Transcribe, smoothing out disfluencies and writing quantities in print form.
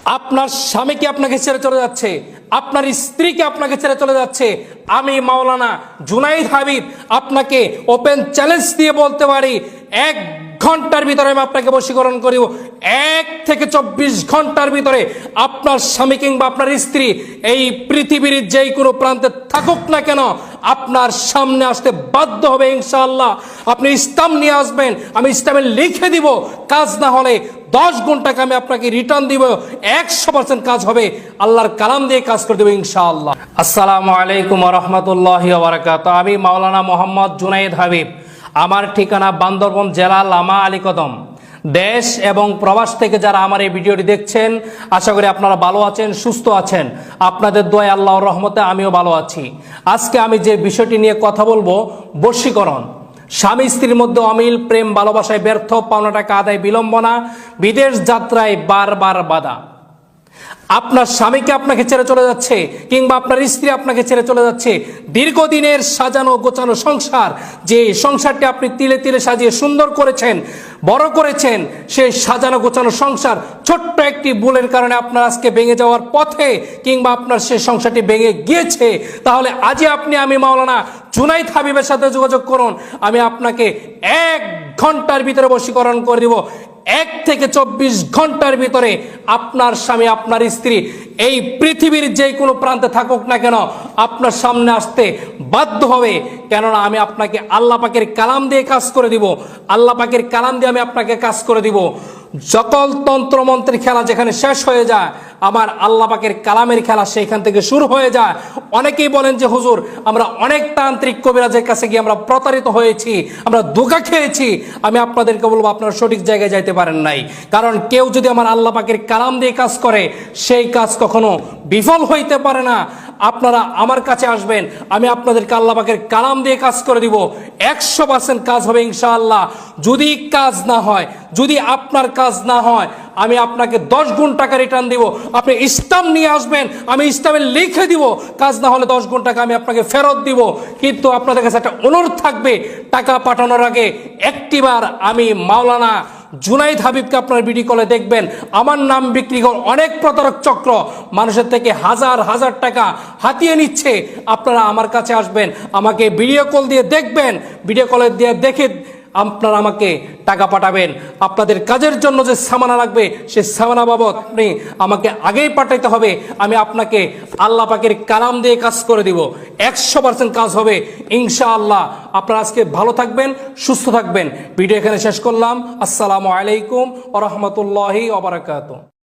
আপনার স্বামীকে আপনাকে ছেড়ে চলে যাচ্ছে, আপনার স্ত্রীকে আপনাকে ছেড়ে চলে যাচ্ছে, আমি মাওলানা জুনাইদ হাবিব আপনাকে ওপেন চ্যালেঞ্জ দিয়ে বলতে পারি 1 ঘন্টার ভিতরে আমি আপনাকে বশীকরণ করিব। 1 থেকে 24 ঘন্টার ভিতরে আপনার স্বামী কিংবা আপনার স্ত্রী এই পৃথিবীর যেই কোনো প্রান্তে থাকুক না কেন আপনার সামনে আসতে বাধ্য হবে ইনশাআল্লাহ। আপনি ইসলাম নিয়ে আসবেন, আমি ইসলামে লিখে দিব। কাজ না হলে 10 গুণ টাকা আমি আপনাকে রিটার্ন দিব, 100% কাজ হবে। আল্লাহর কালাম দিয়ে কাজ করে দেবো ইনশাআল্লাহ। আসসালামু আলাইকুম ওয়া রাহমাতুল্লাহি ওয়া বারাকাতুহু। আমি মাওলানা মোহাম্মদ জুনাইদ হাবিব। আমার ঠিকানা বান্দরবান জেলা লামা আলী কদম। দেশ এবং প্রবাস থেকে যারা আমার এই ভিডিওটি দেখছেন, আশা করি আপনারা ভালো আছেন, সুস্থ আছেন। আপনাদের দোয়ায় আল্লাহর রহমতে আমিও ভালো আছি। আজকে আমি যে বিষয়টি নিয়ে কথা বলবো, বশীকরণ। স্বামী স্ত্রীর মধ্যে অমিল, প্রেম ভালোবাসায় ব্যর্থ, পাওনা টাকা আদায় বিলম্বনা, বিদেশ যাত্রায় বারবার বাধা। আপনার স্বামীকে আপনাকে ছেড়ে চলে যাচ্ছে কিংবা আপনার স্ত্রী আপনাকে ছেড়ে চলে যাচ্ছে। দীর্ঘদিনের সাজানো গোছানো সংসার, যে সংসারটি আপনি তিলে তিলে সাজিয়ে সুন্দর করেছেন, বড় করেছেন, সেই সাজানো গোছানো সংসার ছোট্ট একটি ভুলের কারণে আপনার আজকে ভেঙে যাওয়ার পথে কিংবা আপনার সেই সংসারটি ভেঙে গিয়েছে। তাহলে আজই আমি মাওলানা জুনাইদ হাবিবের সাথে যোগাযোগ করুন। আমি আপনাকে 1 ঘন্টার ভিতরে বশীকরণ করে দিব। 1 থেকে 24 ঘন্টার ভিতরে আপনার স্বামী আপনার স্ত্রী এই পৃথিবীর যে কোনো প্রান্তে থাকুক না কেন আপনার সামনে আসতে বাধ্য হবে। কেননা আমি আপনাকে আল্লাহ পাকের কালাম দিয়ে কাজ করে দিব। আল্লাহ পাকের কালাম দিয়ে আমি আপনাকে কাজ করে দিব। সকল তন্ত্রমন্ত্রের খেলা যেখানে শেষ হয়ে যায়, আমার আল্লাহ পাকের কালামের খেলা সেইখান থেকে শুরু হয়ে যায়। অনেকেই বলেন যে হুজুর, আমরা অনেক তান্ত্রিক কবিরাজের কাছে গিয়ে আমরা প্রতারিত হয়েছি, আমরা ধোঁকা খেয়েছি। আমি আপনাদেরকে বলবো, আপনারা সঠিক জায়গায় যাইতে পারেন নাই। কারণ কেউ যদি আমার আল্লাহ পাকের কালাম দিয়ে কাজ করে, সেই কাজ কখনো বিফল হইতে পারে না। আপনারা আমার কাছে আসবেন, আমি আপনাদেরকে আল্লাহ পাকের কালাম দিয়ে কাজ করে দিব। 100% কাজ হবে ইনশাআল্লাহ। যদি কাজ না হয়, যদি আপনার কাজ না হয়, আমি আপনাকে 10 গুণ টাকা রিটার্ন দিব। আপনি ইসলাম নিয়ে আসবেন, আমি ইসলামে লিখে দিব। কাজ না হলে 10 গুণ টাকা আমি আপনাকে ফেরত দিব। কিন্তু আপনাদের কাছে একটা অনুরোধ থাকবে, টাকা পাঠানোর আগে একটিবার আমি মাওলানা জুনাইদ হাবিবকে আপনার ভিডিও কলে দেখবেন। আমার নাম বিক্রি করে অনেক প্রতারক চক্র মানুষের থেকে হাজার হাজার টাকা হাতিয়ে নিচ্ছে। আপনারা আমার কাছে আসবেন, আমাকে ভিডিও কল দিয়ে দেখবেন। ভিডিও কলে দিয়ে দেখে আপনারা আমাকে টাকা পাঠাবেন। আপনাদের কাজের জন্য যে সামানা লাগবে, সেই সামানা বাবদ আপনি আমাকে আগেই পাঠাইতে হবে। আমি আপনাকে আল্লাহ পাকের কালাম দিয়ে কাজ করে দিব। 100% কাজ হবে ইনশাআল্লাহ। আপনারা আজকে ভালো থাকবেন, সুস্থ থাকবেন। ভিডিও এখানে শেষ করলাম। আসসালামু আলাইকুম ওয়া রাহমাতুল্লাহি ওয়া বারাকাতুহু।